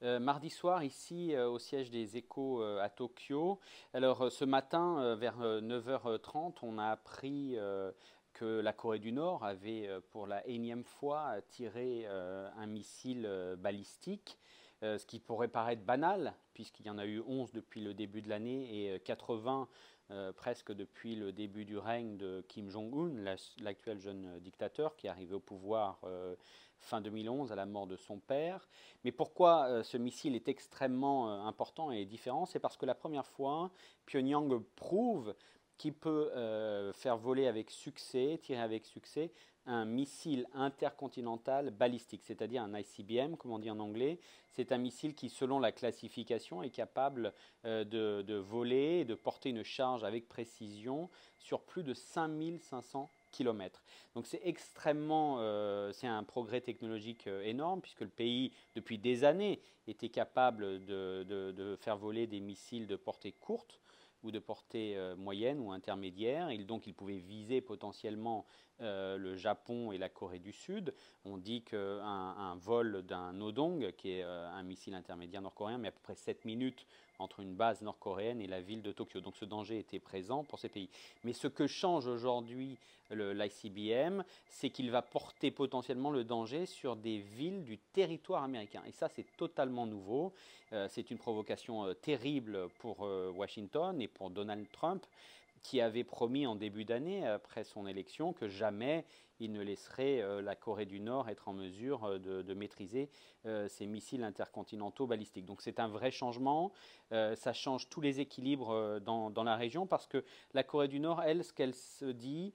Mardi soir, ici, au siège des Échos à Tokyo. Alors, ce matin, vers 9h30, on a appris que la Corée du Nord avait, pour la énième fois, tiré un missile balistique, ce qui pourrait paraître banal, puisqu'il y en a eu 11 depuis le début de l'année et 80 presque depuis le début du règne de Kim Jong-un, l'actuel jeune dictateur qui est arrivé au pouvoir fin 2011 à la mort de son père. Mais pourquoi ce missile est extrêmement important et différent? C'est parce que la première fois, Pyongyang prouve qu'il peut faire voler avec succès, tirer avec succès, un missile intercontinental balistique, c'est-à-dire un ICBM, comme on dit en anglais. C'est un missile qui, selon la classification, est capable de voler et de porter une charge avec précision sur plus de 5500 km. Donc c'est extrêmement, c'est un progrès technologique énorme puisque le pays, depuis des années, était capable de faire voler des missiles de portée courte ou de portée moyenne ou intermédiaire. Et donc il pouvait viser potentiellement le Japon et la Corée du Sud. On dit qu'un vol d'un Nodong, qui est un missile intermédiaire nord-coréen, met à peu près 7 minutes entre une base nord-coréenne et la ville de Tokyo. Donc ce danger était présent pour ces pays. Mais ce que change aujourd'hui l'ICBM, c'est qu'il va porter potentiellement le danger sur des villes du territoire américain. Et ça, c'est totalement nouveau. C'est une provocation terrible pour Washington et pour Donald Trump, qui avait promis en début d'année, après son élection, que jamais il ne laisserait la Corée du Nord être en mesure de maîtriser ces missiles intercontinentaux balistiques. Donc c'est un vrai changement. Ça change tous les équilibres dans la région parce que la Corée du Nord, elle, ce qu'elle se dit,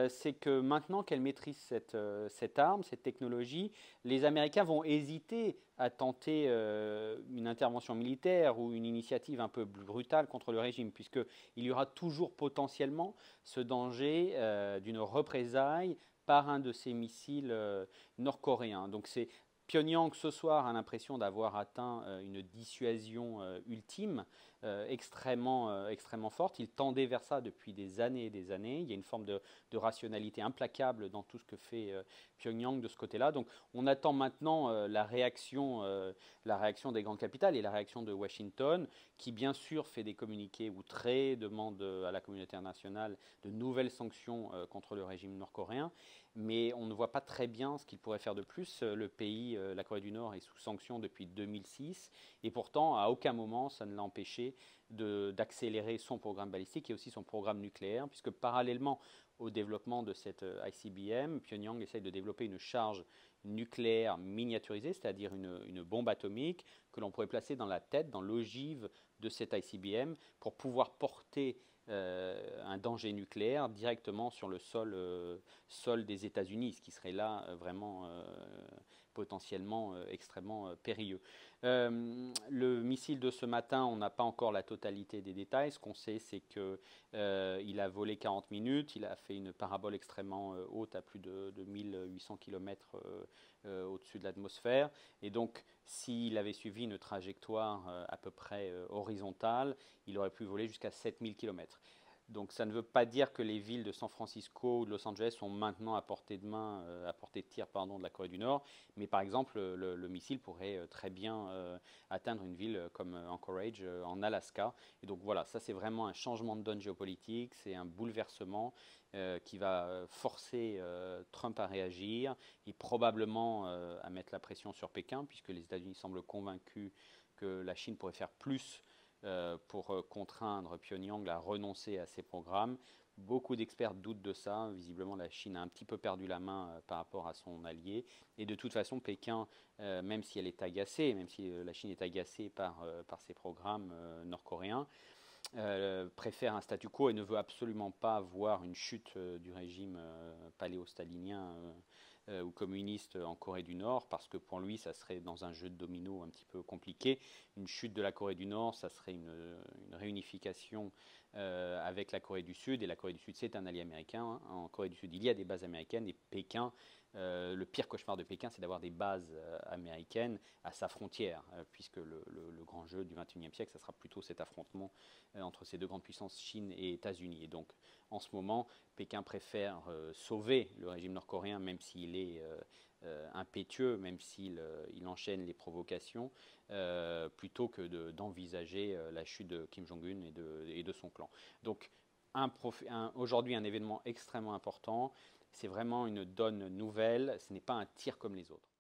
c'est que maintenant qu'elle maîtrise cette arme, cette technologie, les Américains vont hésiter à tenter une intervention militaire ou une initiative un peu brutale contre le régime, puisqu'il y aura toujours potentiellement ce danger d'une représaille par un de ces missiles nord-coréens. Donc c'est Pyongyang ce soir a l'impression d'avoir atteint une dissuasion ultime, extrêmement forte. Il tendait vers ça depuis des années et des années. Il y a une forme de rationalité implacable dans tout ce que fait Pyongyang de ce côté-là. Donc on attend maintenant la réaction des grandes capitales et la réaction de Washington, qui bien sûr fait des communiqués outrés, demande à la communauté internationale de nouvelles sanctions contre le régime nord-coréen. Mais on ne voit pas très bien ce qu'il pourrait faire de plus. Le pays, la Corée du Nord, est sous sanctions depuis 2006 et pourtant, à aucun moment, ça ne l'a empêché d'accélérer son programme balistique et aussi son programme nucléaire, puisque parallèlement au développement de cette ICBM, Pyongyang essaye de développer une charge nucléaire miniaturisée, c'est-à-dire une bombe atomique que l'on pourrait placer dans la tête, dans l'ogive de cette ICBM pour pouvoir porter un danger nucléaire directement sur le sol des États-Unis, ce qui serait là vraiment potentiellement extrêmement périlleux. Le missile de ce matin, on n'a pas encore la totalité des détails. Ce qu'on sait, c'est qu'il a volé 40 minutes, il a fait une parabole extrêmement haute à plus de 1800 km au-dessus de l'atmosphère. Et donc, s'il avait suivi une trajectoire à peu près horizontale, il aurait pu voler jusqu'à 7000 km. Donc ça ne veut pas dire que les villes de San Francisco ou de Los Angeles sont maintenant à portée de main, à portée de tir pardon, de la Corée du Nord, mais par exemple le missile pourrait très bien atteindre une ville comme Anchorage en Alaska. Et donc voilà, ça c'est vraiment un changement de donne géopolitique, c'est un bouleversement qui va forcer Trump à réagir et probablement à mettre la pression sur Pékin, puisque les États-Unis semblent convaincus que la Chine pourrait faire plus pour contraindre Pyongyang à renoncer à ses programmes. Beaucoup d'experts doutent de ça. Visiblement, la Chine a un petit peu perdu la main par rapport à son allié. Et de toute façon, Pékin, même si elle est agacée, même si la Chine est agacée par ses programmes nord-coréens, préfère un statu quo et ne veut absolument pas voir une chute du régime paléo-stalinien ou communiste en Corée du Nord, parce que pour lui, ça serait dans un jeu de domino un petit peu compliqué. Une chute de la Corée du Nord, ça serait une réunification avec la Corée du Sud, et la Corée du Sud, c'est un allié américain. Hein. En Corée du Sud, il y a des bases américaines, et Pékin, le pire cauchemar de Pékin, c'est d'avoir des bases américaines à sa frontière, puisque le grand jeu du XXIe siècle, ça sera plutôt cet affrontement entre ces deux grandes puissances, Chine et États-Unis. Et donc, en ce moment, Pékin préfère sauver le régime nord-coréen, même s'il est impétueux, même s'il il enchaîne les provocations, plutôt que d'envisager la chute de Kim Jong-un et de son clan. Donc aujourd'hui un événement extrêmement important, c'est vraiment une donne nouvelle, ce n'est pas un tir comme les autres.